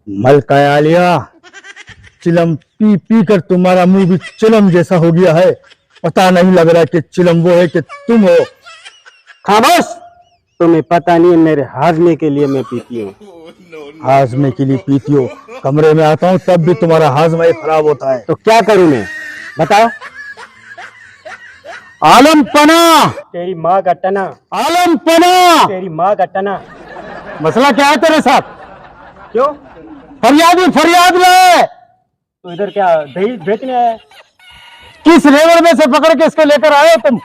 मलका आलिया, चिलम P P कर तुम्हारा मुंह भी चिलम जैसा हो गया है। पता नहीं लग रहा कि चिलम वो है कि तुम हो। खामोश। तुम्हें पता नहीं है मेरे हाजमे के लिए मैं पीती हूँ। हाजमे के लिए पीती हो? कमरे में आता हूँ तब भी तुम्हारा हाजमा ही खराब होता है। तो क्या करूं मैं, बताओ। आलम पना, तेरी माँ का टना, आलम पना। तेरी माँ का टना। मसला क्या है तेरे साथ? क्यों? फरियादी फरियाद में। तो इधर क्या दही बेचने आया है? किस रेवड़ में से पकड़ के इसको लेकर आए हो तुम?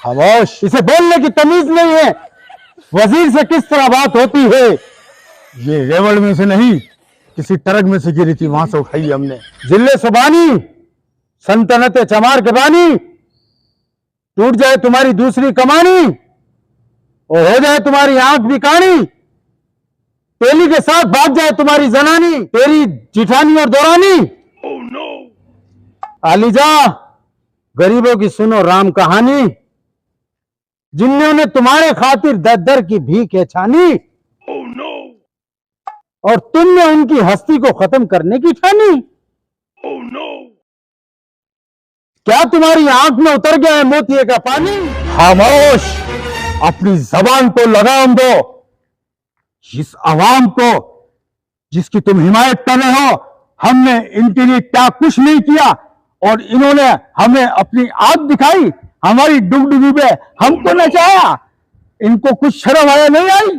खामोश, इसे बोलने की तमीज नहीं है। वजीर से किस तरह बात होती है? ये रेवड़ में से नहीं, किसी ट्रक में से गिरी थी, वहां से उठाई हमने। जिले सुबानी, सल्तनत चमार के बानी, टूट जाए तुम्हारी दूसरी कमानी और हो जाए तुम्हारी आंख भी कानी, तेली के साथ भाग जाए तुम्हारी जनानी, तेरी जिठानी और दौरानी। आलीजा, गरीबों की सुनो राम कहानी, जिन्होंने तुम्हारे खातिर दर दर की भीख छानी और तुमने उनकी हस्ती को खत्म करने की ठानी। क्या तुम्हारी आंख में उतर गया है मोतिये का पानी? खामोश, अपनी जबान को लगाम दो। इस आवाम को जिसकी तुम हिमायत कर रहे हो, हमने इनके लिए क्या कुछ नहीं किया और इन्होंने हमें अपनी आग दिखाई, हमारी डुगडुगी में हमको नचाया। इनको कुछ शर्म आया नहीं आई?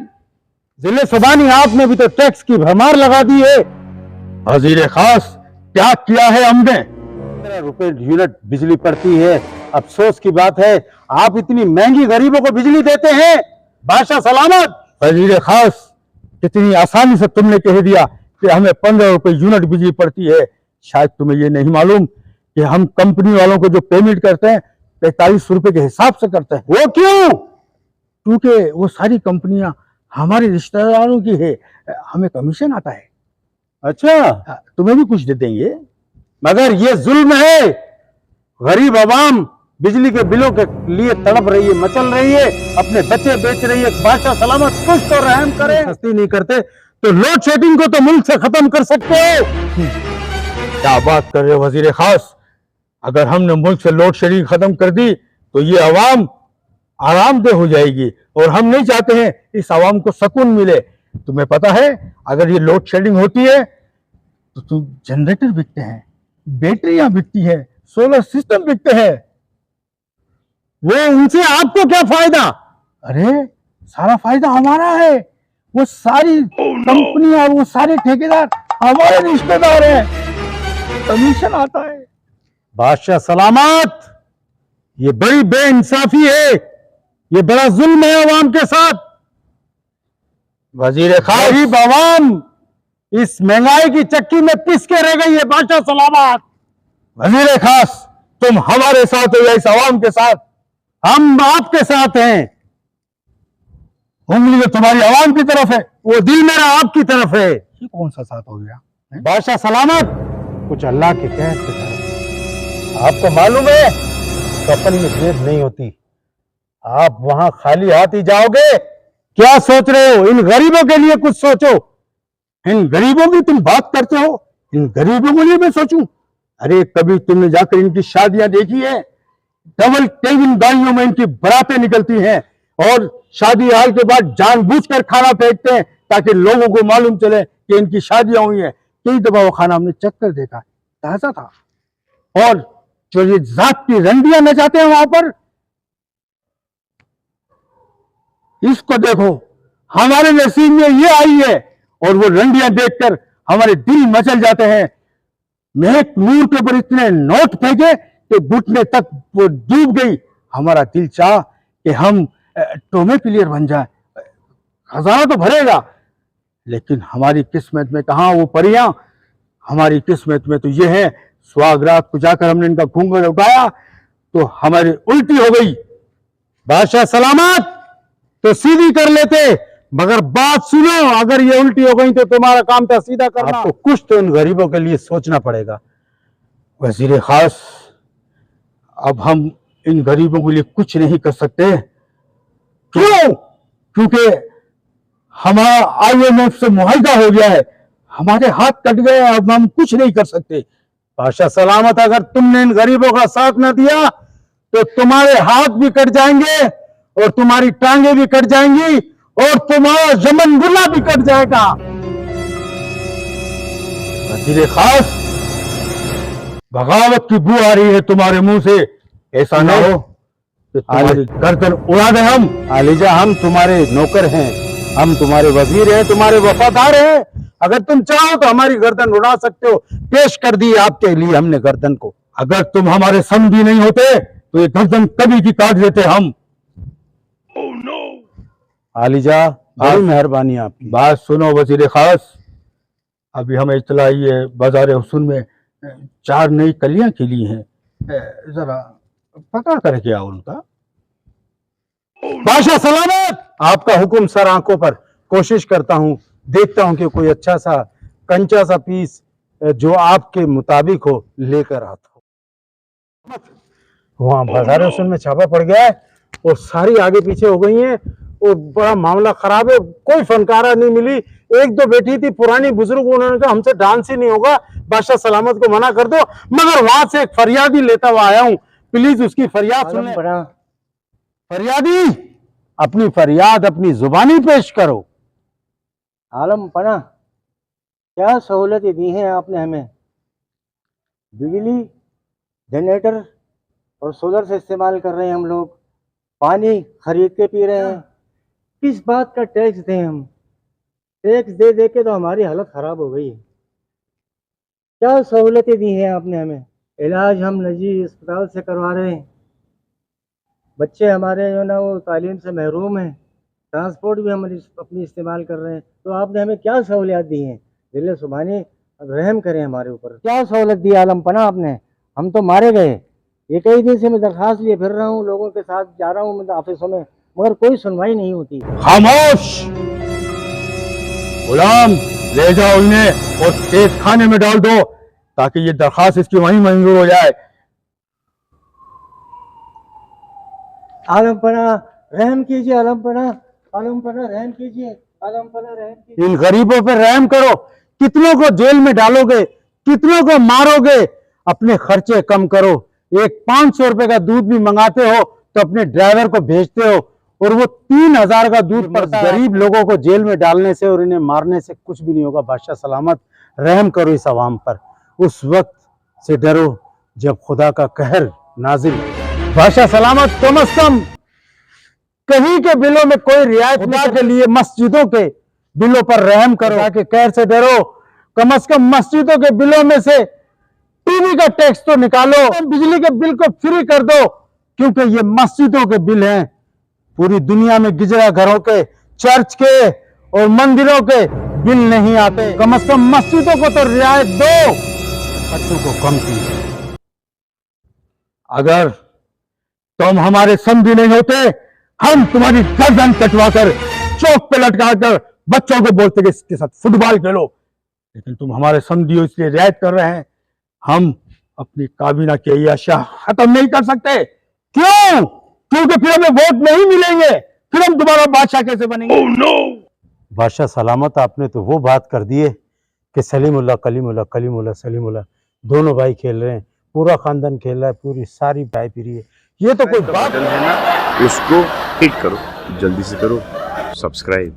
जिले सुबानी, आपने भी तो टैक्स की भरमार लगा दी है। वजीर खास, क्या किया है हमने? 15 रुपए यूनिट बिजली पड़ती है। अफसोस की बात है आप इतनी महंगी गरीबों को बिजली देते हैं। बादशाह सलामत। वजीर खास, कितनी आसानी से तुमने कह दिया कि हमें 15 रुपए यूनिट बिजली पड़ती है। शायद तुम्हें ये नहीं मालूम कि हम कंपनी वालों को जो पेमेंट करते हैं 45 रुपए के हिसाब से करते हैं। वो क्यों? क्योंकि वो सारी कंपनियां हमारे रिश्तेदारों की है, हमें कमीशन आता है। अच्छा, तुम्हें भी कुछ दे देंगे। मगर ये जुल्म है। गरीब आवाम बिजली के बिलों के लिए तड़प रही है, मचल रही है, अपने बच्चे बेच रही है। बादशाह सलामत, कुछ तो रहम करें। सस्ती नहीं करते तो लोड शेडिंग को तो मुल्क से खत्म कर सकते हो। क्या बात कर रहे हो वजीर खास? अगर हमने मुल्क से लोड शेडिंग खत्म कर दी तो ये आवाम आरामदेह हो जाएगी और हम नहीं चाहते हैं इस आवाम को सुकून मिले। तुम्हें पता है, अगर ये लोड शेडिंग होती है तो जनरेटर बिकते हैं, बैटरियां बिकती है, सोलर सिस्टम बिकते हैं। वो उनसे आपको क्या फायदा? अरे सारा फायदा हमारा है। वो सारी कंपनियां और वो सारे ठेकेदार हमारे रिश्तेदार हैं, कमीशन आता है। बादशाह सलामत, ये बड़ी बेइंसाफी है, ये बड़ा जुल्म है अवाम के साथ। वजीर खास, गरीब अवाम इस महंगाई की चक्की में पिस के रह गई है। बादशाह सलामत। वजीर खास, तुम हमारे साथ हो या इस आवाम के साथ? हम आपके साथ हैं। उंगली तो तुम्हारी आवाम की तरफ है, वो दिल मेरा आपकी तरफ है। ये कौन सा साथ हो गया? बादशाह सलामत, कुछ अल्लाह के कहर से करो। आपको मालूम है कफन में जेब नहीं होती, आप वहां खाली हाथ ही जाओगे। क्या सोच रहे हो? इन गरीबों के लिए कुछ सोचो। इन गरीबों की तुम बात करते हो, इन गरीबों के लिए मैं सोचूं? अरे कभी तुमने जाकर इनकी शादियां देखी है? डबल केबिन गाड़ियों में इनकी बरातें निकलती हैं और शादी हाल के बाद जानबूझकर खाना फेंकते हैं ताकि लोगों को मालूम चले कि इनकी शादियां हुई हैं। कई दफा वो खाना हमने चख कर देखा, ताजा था। और जो ये जात की रंडियां नचाते हैं वहां पर, इसको देखो, हमारे नसीब में ये आई है और वो रंडियां देखकर हमारे दिल मचल जाते हैं। महक नूर के ऊपर इतने नोट फेंके कि घुटने तक वो डूब गई। हमारा दिल चाह कि हम टोमे प्लेयर बन जाए, खजाना तो भरेगा, लेकिन हमारी किस्मत में कहां वो परियां। हमारी किस्मत में तो ये है, सुहागरात को जाकर हमने इनका घूंघट उठाया तो हमारी उल्टी हो गई। बादशाह सलामत, तो सीधी कर लेते, मगर बात सुनो, अगर ये उल्टी हो गई तो तुम्हारा काम था सीधा करना। आपको कुछ तो इन गरीबों के लिए सोचना पड़ेगा। वजीर खास, अब हम इन गरीबों के लिए कुछ नहीं कर सकते। क्यों? क्योंकि हमारा IMF से मुआहदा हो गया है। हमारे हाथ कट गए, अब हम कुछ नहीं कर सकते। बादशाह सलामत, अगर तुमने इन गरीबों का साथ न दिया तो तुम्हारे हाथ भी कट जाएंगे और तुम्हारी टांगे भी कट जाएंगी और तुम्हारा जमन गुला भी कट जाएगा। वजीर खास, बगावत की बू आ रही है तुम्हारे मुंह से। ऐसा ना हो कि तुम्हारी गर्दन उड़ा दे हम। आलिजा, हम तुम्हारे नौकर हैं, हम तुम्हारे वजीर हैं, तुम्हारे वफादार हैं। अगर तुम चाहो तो हमारी गर्दन उड़ा सकते हो। पेश कर दी आपके लिए हमने गर्दन को। अगर तुम हमारे समधी नहीं होते तो ये गर्दन कभी की काट देते हम। आलिजा, बड़ी मेहरबानी आपकी। बात सुनो वजीर खास, अभी हमें इत्तला आई है बाजार हुस्न में 4 नई कलियां खिली हैं, जरा पता करके आओ उनका। बादशाह सलामत, आपका हुक्म सर आंखों पर। कोशिश करता हूं, देखता हूं कि कोई अच्छा सा कंचा सा पीस जो आपके मुताबिक हो लेकर आता हूं। वहां बाजार हुस्न में छापा पड़ गया है और सारी आगे पीछे हो गई हैं और बड़ा मामला खराब है। कोई फनकारा नहीं मिली। एक दो बैठी थी पुरानी बुजुर्ग, उन्होंने कहा हमसे डांस ही नहीं होगा, बादशाह सलामत को मना कर दो। मगर वहां से एक फरियादी लेता हुआ आया हूं, प्लीज उसकी फरियाद सुन लें। फरियादी, अपनी फरियाद अपनी जुबानी पेश करो। आलम पना, क्या सहूलतें दी हैं आपने हमें? बिजली, जनरेटर और सोलर से इस्तेमाल कर रहे हैं हम लोग, पानी खरीद के पी रहे हैं। किस बात का टैक्स दें हम? टैक्स दे दे के तो हमारी हालत ख़राब हो गई है। क्या सहूलतें दी हैं आपने हमें? इलाज हम निजी अस्पताल से करवा रहे हैं, बच्चे हमारे जो ना वो तालीम से महरूम हैं, ट्रांसपोर्ट भी हम अपनी इस्तेमाल कर रहे हैं। तो आपने हमें क्या सहूलियात दी हैं? दिल सुबानी रहम करें हमारे ऊपर। क्या सहूलत दी आलम पना आपने? हम तो मारे गए। ये कई दिन से मैं दरखास्त लिए फिर रहा हूँ, लोगों के साथ जा रहा हूँ मैं ऑफिसों में, मगर कोई सुनवाई नहीं होती। खामोश गुलाम, ले जाओ इन्हें और तेज खाने में डाल दो ताकि ये दरखास्त इसकी वहीं मंजूर हो जाए। आलम पना रहम कीजिए, आलम पना, आलम पना रहम कीजिए, आलम पना रहम कीजिए। इन गरीबों पर रहम करो। कितनों को जेल में डालोगे, कितनों को मारोगे? अपने खर्चे कम करो। एक 500 रुपए का दूध भी मंगाते हो तो अपने ड्राइवर को भेजते हो और वो 3000 का दूध पर गरीब लोगों को जेल में डालने से और इन्हें मारने से कुछ भी नहीं होगा। बादशाह सलामत, रहम करो इस अवाम पर। उस वक्त से डरो जब खुदा का कहर नाजिल हो। बादशाह सलामत, कम अज कम कहीं के बिलों में कोई रियायत नहीं के लिए मस्जिदों के बिलों पर रहम करो। के कहर से डरो, कम अज कम मस्जिदों के बिलों में से टीवी का टैक्स तो निकालो, बिजली के बिल को फ्री कर दो, क्योंकि ये मस्जिदों के बिल हैं। पूरी दुनिया में गिरजा घरों के, चर्च के और मंदिरों के बिल नहीं आते। कम से कम मस्जिदों को तो रियायत दो, खर्चों को कम कीजिए। अगर तुम हमारे समधी नहीं होते, हम तुम्हारी गर्दन कटवाकर चौक पे लटकाकर बच्चों को बोलते कि इसके साथ फुटबॉल खेलो, लेकिन तुम हमारे समधी हो इसलिए रियायत कर रहे हैं। हम अपनी काबीना की अय्याशा खत्म नहीं कर सकते। क्यों? क्योंकि फिर हमें वोट नहीं मिलेंगे, फिर हम दोबारा बादशाह कैसे बनेंगे? Oh, no! बादशाह सलामत, आपने तो वो बात कर दी है कि सलीमुल्लाह कलीमुल्लाह, कलीमुल्लाह सलीमुल्लाह, दोनों भाई खेल रहे हैं, पूरा खानदान खेल रहा है, पूरी सारी चाय पी रही है। ये तो कोई बात है ना, उसको हिट करो, जल्दी से करो सब्सक्राइब।